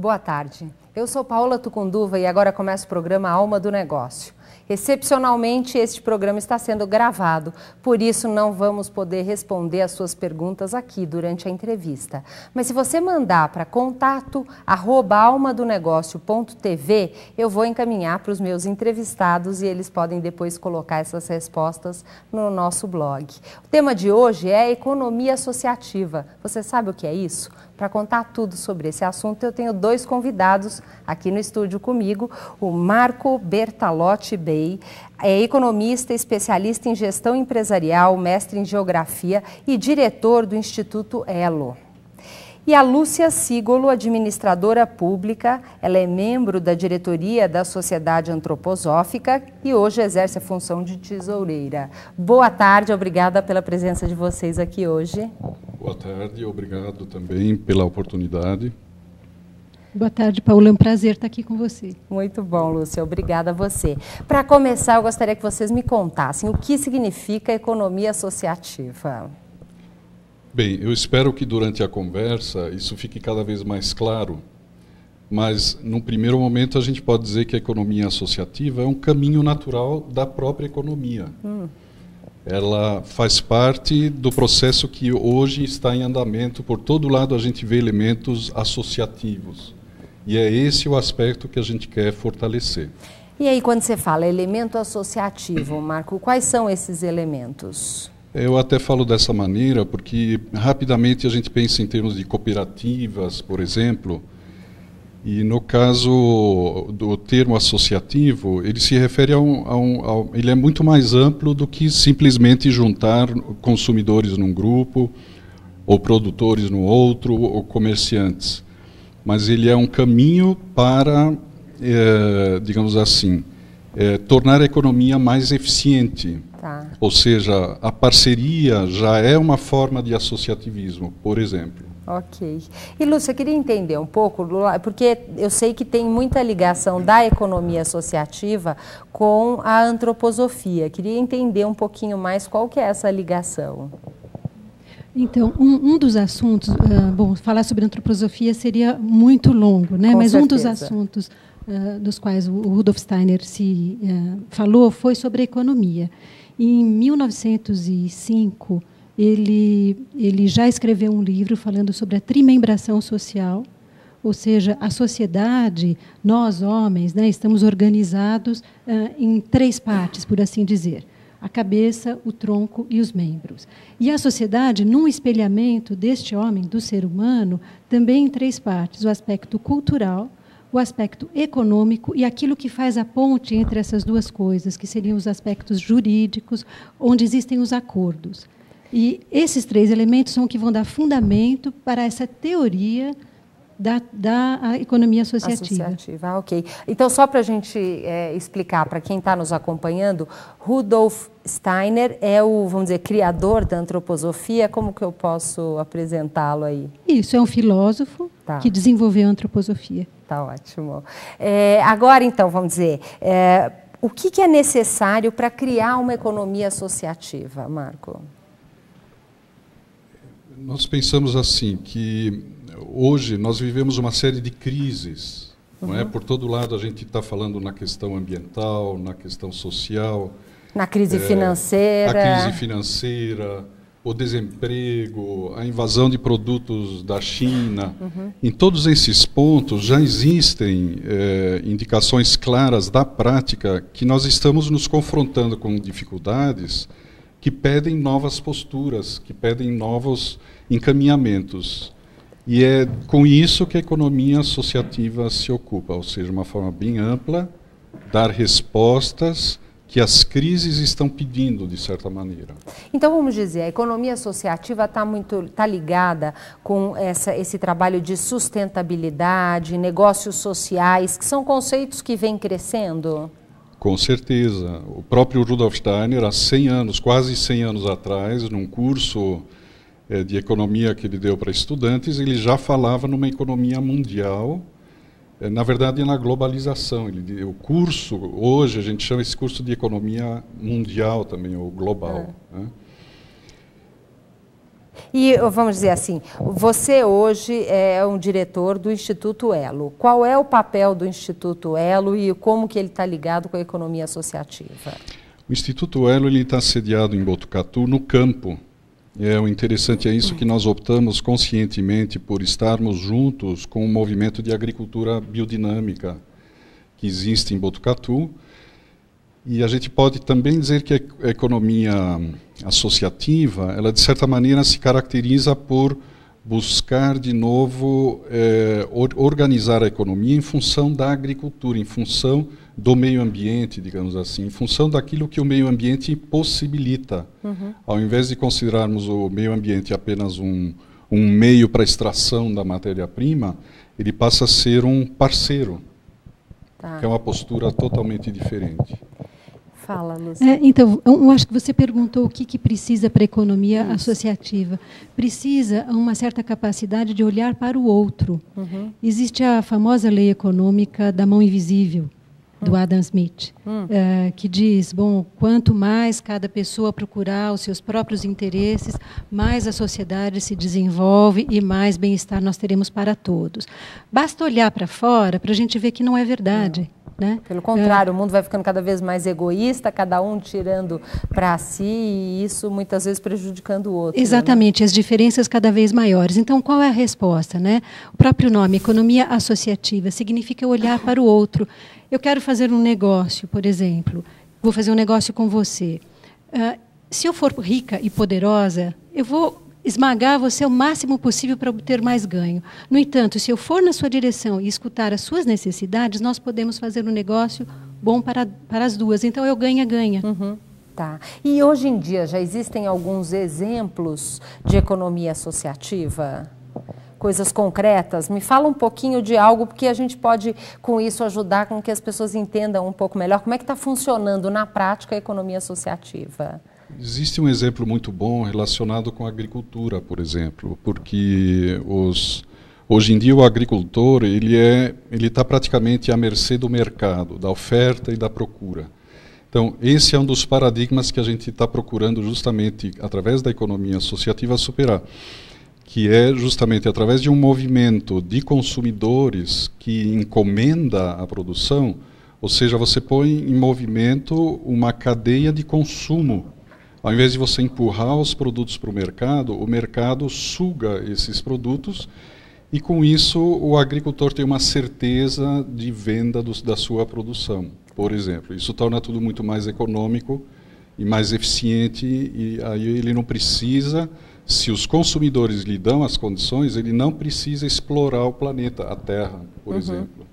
Boa tarde. Eu sou Paola Tucunduva e agora começa o programa Alma do Negócio. Excepcionalmente, este programa está sendo gravado, por isso não vamos poder responder as suas perguntas aqui durante a entrevista. Mas se você mandar para contato@almadonegócio.tv, eu vou encaminhar para os meus entrevistados e eles podem depois colocar essas respostas no nosso blog. O tema de hoje é a economia associativa. Você sabe o que é isso? Para contar tudo sobre esse assunto, eu tenho dois convidados aqui no estúdio comigo, o Marco Bertalotti Bey, é economista, especialista em gestão empresarial, mestre em geografia e diretor do Instituto Elo. E a Lúcia Sigolo, administradora pública, ela é membro da diretoria da Sociedade Antroposófica e hoje exerce a função de tesoureira. Boa tarde, obrigada pela presença de vocês aqui hoje. Boa tarde, obrigado também pela oportunidade. Boa tarde, Paula, é um prazer estar aqui com você. Muito bom, Lúcia, obrigada a você. Para começar, eu gostaria que vocês me contassem o que significa economia associativa. Bem, eu espero que durante a conversa isso fique cada vez mais claro, mas num primeiro momento a gente pode dizer que a economia associativa é um caminho natural da própria economia. Ela faz parte do processo que hoje está em andamento. Por todo lado a gente vê elementos associativos. E é esse o aspecto que a gente quer fortalecer. E aí, quando você fala elemento associativo, Marco, quais são esses elementos? Eu até falo dessa maneira porque rapidamente a gente pensa em termos de cooperativas, por exemplo, e no caso do termo associativo, ele se refere ele é muito mais amplo do que simplesmente juntar consumidores num grupo, ou produtores no outro, ou comerciantes. Mas ele é um caminho para, digamos assim, tornar a economia mais eficiente. Tá. Ou seja, a parceria já é uma forma de associativismo, por exemplo. Ok. E, Lúcia, eu queria entender um pouco, porque eu sei que tem muita ligação da economia associativa com a antroposofia. Queria entender um pouquinho mais qual que é essa ligação. Então, um dos assuntos, bom, falar sobre antroposofia seria muito longo, né? Mas certeza. Um dos assuntos dos quais o Rudolf Steiner falou foi sobre a economia. Em 1905, ele já escreveu um livro falando sobre a trimembração social, ou seja, a sociedade, nós homens, né, estamos organizados em três partes, por assim dizer: a cabeça, o tronco e os membros. E a sociedade, num espelhamento deste homem, do ser humano, também em três partes: o aspecto cultural, o aspecto econômico e aquilo que faz a ponte entre essas duas coisas, que seriam os aspectos jurídicos, onde existem os acordos. E esses três elementos são que vão dar fundamento para essa teoria da economia associativa. Ok. Então, só para a gente explicar para quem está nos acompanhando, Rudolf Steiner é o, vamos dizer, criador da antroposofia. Como que eu posso apresentá-lo aí? Isso, é um filósofo que desenvolveu a antroposofia. Tá ótimo. Agora, então, vamos dizer, o que é necessário para criar uma economia associativa, Marco? Nós pensamos assim, que hoje nós vivemos uma série de crises. Não é? Por todo lado a gente está falando na questão ambiental, na questão social. Na crise financeira. A crise financeira, o desemprego, a invasão de produtos da China. Em todos esses pontos já existem indicações claras da prática que nós estamos nos confrontando com dificuldades que pedem novas posturas, que pedem novos encaminhamentos. E é com isso que a economia associativa se ocupa, ou seja, uma forma bem ampla, dar respostas que as crises estão pedindo, de certa maneira. Então, vamos dizer, a economia associativa está ligada com esse trabalho de sustentabilidade, negócios sociais, que são conceitos que vêm crescendo? Com certeza. O próprio Rudolf Steiner, há 100 anos, quase 100 anos atrás, num curso de economia que ele deu para estudantes, ele já falava numa economia mundial, na verdade na globalização. O curso, hoje a gente chama esse curso de economia mundial também, ou global. Né? E vamos dizer assim, você hoje é um diretor do Instituto Elo. Qual é o papel do Instituto Elo e como que ele está ligado com a economia associativa? O Instituto Elo está sediado em Botucatu, no campo. O interessante é isso que nós optamos conscientemente por estarmos juntos com o movimento de agricultura biodinâmica que existe em Botucatu. E a gente pode também dizer que a economia associativa, ela de certa maneira se caracteriza por buscar de novo organizar a economia em função da agricultura, em função do meio ambiente, digamos assim, em função daquilo que o meio ambiente possibilita. Ao invés de considerarmos o meio ambiente apenas um meio para a extração da matéria-prima, ele passa a ser um parceiro, que é uma postura totalmente diferente. Fala, Lúcia. Então, eu acho que você perguntou o que precisa para a economia associativa. Precisa uma certa capacidade de olhar para o outro. Existe a famosa lei econômica da mão invisível, do Adam Smith, que diz, bom, quanto mais cada pessoa procurar os seus próprios interesses, mais a sociedade se desenvolve e mais bem-estar nós teremos para todos. Basta olhar para fora para a gente ver que não é verdade. Né? Pelo contrário, o mundo vai ficando cada vez mais egoísta, cada um tirando para si e isso muitas vezes prejudicando o outro. Exatamente, né? As diferenças cada vez maiores. Então, qual é a resposta? Né? O próprio nome, economia associativa, significa olhar para o outro. Eu quero fazer um negócio, por exemplo, vou fazer um negócio com você. Se eu for rica e poderosa, eu vou esmagar você o máximo possível para obter mais ganho. No entanto, se eu for na sua direção e escutar as suas necessidades, nós podemos fazer um negócio bom para as duas. Então, eu ganha-ganha. Tá. E hoje em dia já existem alguns exemplos de economia associativa? Coisas concretas? Me fala um pouquinho de algo, porque a gente pode, com isso, ajudar com que as pessoas entendam um pouco melhor como é que está funcionando na prática a economia associativa. Existe um exemplo muito bom relacionado com a agricultura, por exemplo, porque hoje em dia o agricultor ele está praticamente à mercê do mercado, da oferta e da procura. Então, esse é um dos paradigmas que a gente está procurando justamente, através da economia associativa, superar, que é justamente através de um movimento de consumidores que encomenda a produção, ou seja, você põe em movimento uma cadeia de consumo. Ao invés de você empurrar os produtos para o mercado suga esses produtos e, com isso, o agricultor tem uma certeza de venda da sua produção, por exemplo. Isso torna tudo muito mais econômico e mais eficiente e aí ele não precisa, se os consumidores lhe dão as condições, ele não precisa explorar o planeta, a Terra, por exemplo.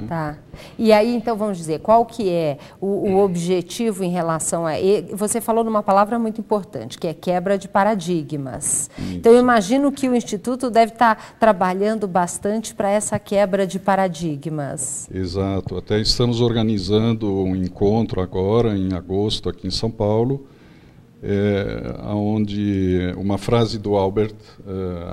Tá. E aí, então, vamos dizer, qual que é o objetivo em relação a... Você falou numa palavra muito importante, que é quebra de paradigmas. Isso. Então, eu imagino que o Instituto deve estar trabalhando bastante para essa quebra de paradigmas. Exato. Até estamos organizando um encontro agora, em agosto, aqui em São Paulo, onde uma frase do Albert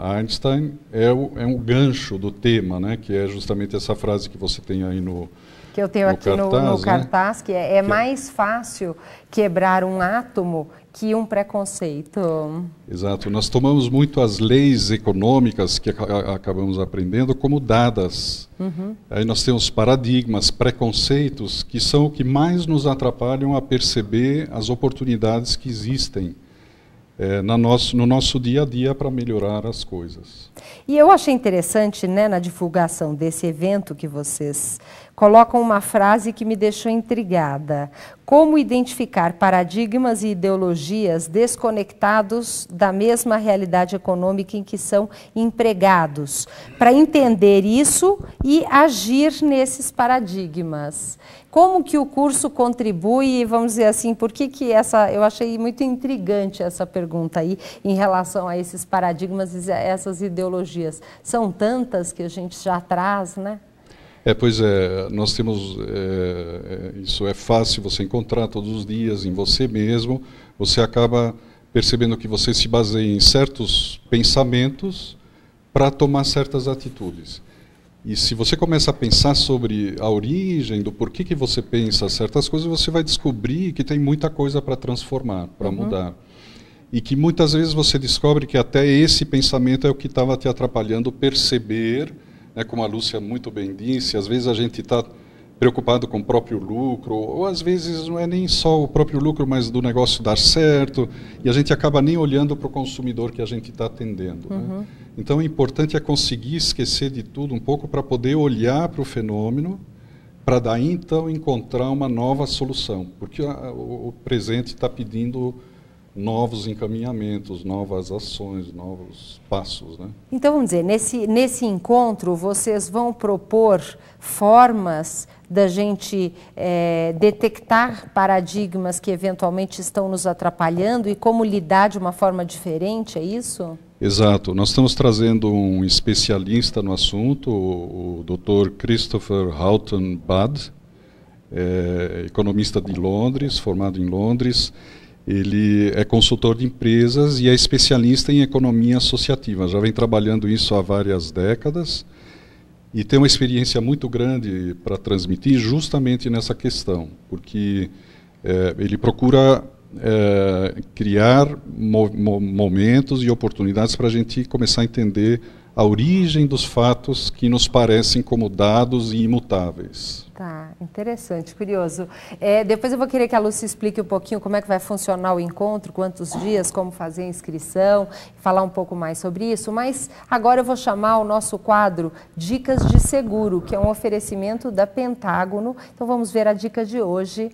Einstein é um gancho do tema, né, que é justamente essa frase que você tem aí no que eu tenho aqui no cartaz, né? Que é mais fácil quebrar um átomo que um preconceito. Exato. Nós tomamos muito as leis econômicas que acabamos aprendendo como dadas. Aí nós temos paradigmas, preconceitos, que são o que mais nos atrapalham a perceber as oportunidades que existem no nosso dia a dia para melhorar as coisas. E eu achei interessante, né, na divulgação desse evento que vocês colocam uma frase que me deixou intrigada. Como identificar paradigmas e ideologias desconectados da mesma realidade econômica em que são empregados, para entender isso e agir nesses paradigmas. Como que o curso contribui, vamos dizer assim, por que eu achei muito intrigante essa pergunta aí em relação a esses paradigmas e essas ideologias. São tantas que a gente já traz, né? Pois é, nós temos, isso é fácil você encontrar todos os dias em você mesmo, você acaba percebendo que você se baseia em certos pensamentos para tomar certas atitudes. E se você começa a pensar sobre a origem, do porquê que você pensa certas coisas, você vai descobrir que tem muita coisa para transformar, para mudar. e que muitas vezes você descobre que até esse pensamento é o que estava te atrapalhando perceber, né, como a Lúcia muito bem disse, às vezes a gente está preocupado com o próprio lucro, ou às vezes não é nem só o próprio lucro, mas do negócio dar certo, e a gente acaba nem olhando para o consumidor que a gente está atendendo. Né? Então, o importante é conseguir esquecer de tudo um pouco para poder olhar para o fenômeno, para daí, então, encontrar uma nova solução, porque o presente está pedindo novos encaminhamentos, novas ações, novos passos. Né? Então, vamos dizer, nesse encontro, vocês vão propor formas da gente detectar paradigmas que eventualmente estão nos atrapalhando e como lidar de uma forma diferente, é isso? Exato. Nós estamos trazendo um especialista no assunto, o Dr. Christopher Houghton Budd, economista de Londres, formado em Londres. Ele é consultor de empresas e é especialista em economia associativa. Já vem trabalhando isso há várias décadas e tem uma experiência muito grande para transmitir justamente nessa questão, porque ele procura criar momentos e oportunidades para a gente começar a entender a origem dos fatos que nos parecem como dados e imutáveis. Tá, interessante, curioso. Depois eu vou querer que a Lúcia explique um pouquinho como é que vai funcionar o encontro, quantos dias, como fazer a inscrição, falar um pouco mais sobre isso, mas agora eu vou chamar o nosso quadro Dicas de Seguro, que é um oferecimento da Pentágono. Então vamos ver a dica de hoje.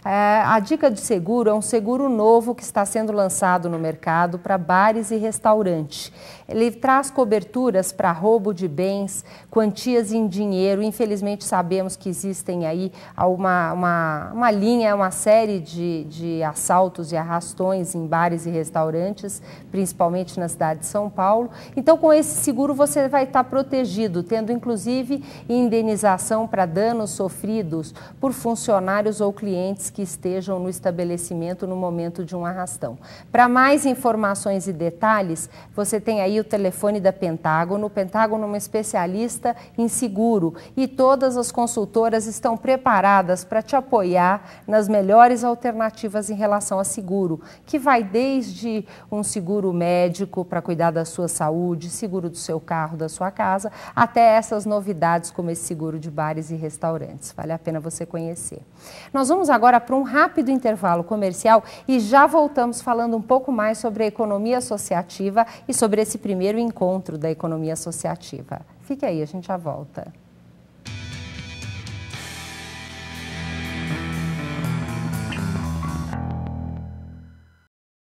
A dica de seguro é um seguro novo que está sendo lançado no mercado para bares e restaurantes. Ele traz coberturas para roubo de bens, quantias em dinheiro. Infelizmente sabemos que existem aí uma linha, uma série de assaltos e arrastões em bares e restaurantes, principalmente na cidade de São Paulo. Então, com esse seguro você vai estar protegido, tendo inclusive indenização para danos sofridos por funcionários ou clientes que estejam no estabelecimento no momento de um arrastão. Para mais informações e detalhes, você tem aí o telefone da Pentágono. O Pentágono é uma especialista em seguro e todas as consultoras estão preparadas para te apoiar nas melhores alternativas em relação a seguro, que vai desde um seguro médico para cuidar da sua saúde, seguro do seu carro, da sua casa, até essas novidades como esse seguro de bares e restaurantes. Vale a pena você conhecer. Nós vamos agora para um rápido intervalo comercial e já voltamos falando um pouco mais sobre a economia associativa e sobre esse primeiro encontro da economia associativa. Fique aí, a gente já volta.